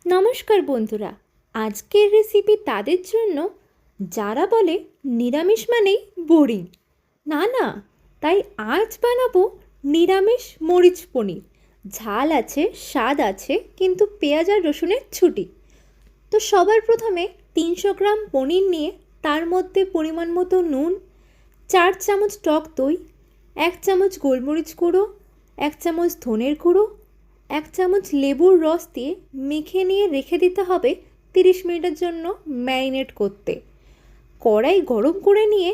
নমস্কার বন্ধুরা, আজকের রেসিপি তাদের জন্য যারা বলে নিরামিষ মানেই বোরিং। না না, তাই আজ বানাবো নিরামিষ মরিচ পনির। ঝাল আছে, স্বাদ আছে, কিন্তু পেঁয়াজ আর রসুনের ছুটি। তো সবার প্রথমে 300 গ্রাম পনির নিয়ে তার মধ্যে পরিমাণ মতো নুন, 4 চামচ টক দই, 1 চামচ গোলমরিচ গুঁড়ো, 1 চামচ ধনের গুঁড়ো, 1 চামচ লেবুর রস দিয়ে মেখে নিয়ে রেখে দিতে হবে 30 মিনিটের জন্য ম্যারিনেট করতে। কড়াই গরম করে নিয়ে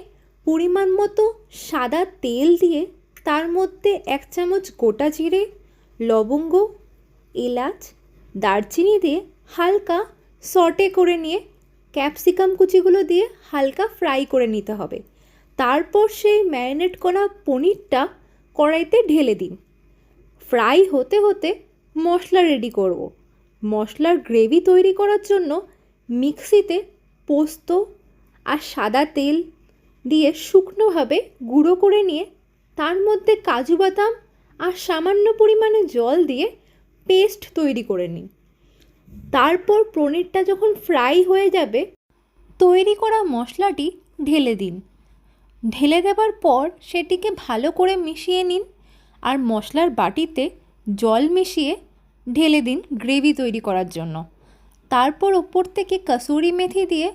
পরিমাণ মতো সাদা তেল দিয়ে তার মধ্যে 1 চামচ গোটা জিরে, লবঙ্গ, এলাচ, দারচিনি দিয়ে হালকা সটে করে নিয়ে ক্যাপসিকাম কুচিগুলো দিয়ে হালকা ফ্রাই করে নিতে হবে। তারপর সেই ম্যারিনেট করা পনিরটা কড়াইতে ঢেলে দিন। ফ্রাই হতে হতে মশলা রেডি করব। মশলার গ্রেভি তৈরি করার জন্য মিক্সিতে পোস্ত আর সাদা তেল দিয়ে শুকনোভাবে গুঁড়ো করে নিয়ে তার মধ্যে কাজু বাদাম আর সামান্য পরিমাণে জল দিয়ে পেস্ট তৈরি করে নিন। তারপর পনিরটা যখন ফ্রাই হয়ে যাবে তৈরি করা মশলাটি ঢেলে দিন। ঢেলে দেওয়ার পর সেটিকে ভালো করে মিশিয়ে নিন আর মশলার বাটিতে জল মিশিয়ে ঢেলে দিন গ্রেভি তৈরি করার জন্য। তারপর ওপর থেকে কসুরি মেথি দিয়ে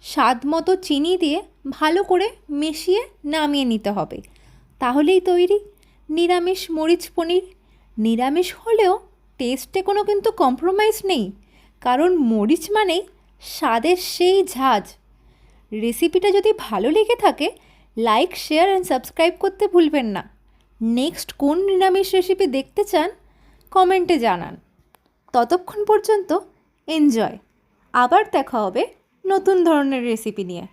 স্বাদ মতো চিনি দিয়ে ভালো করে মিশিয়ে নামিয়ে নিতে হবে। তাহলেই তৈরি নিরামিষ মরিচ পনির। নিরামিষ হলেও টেস্টে কোনো কিন্তু কম্প্রোমাইজ নেই, কারণ মরিচ মানেই স্বাদের সেই ঝাঁজ। রেসিপিটা যদি ভালো লেগে থাকে লাইক, শেয়ার অ্যান্ড সাবস্ক্রাইব করতে ভুলবেন না। নেক্সট কোন নিরামিষ রেসিপি দেখতে চান কমেন্টে জানান। ততক্ষণ পর্যন্ত এনজয়। আবার দেখা হবে নতুন ধরনের রেসিপি নিয়ে।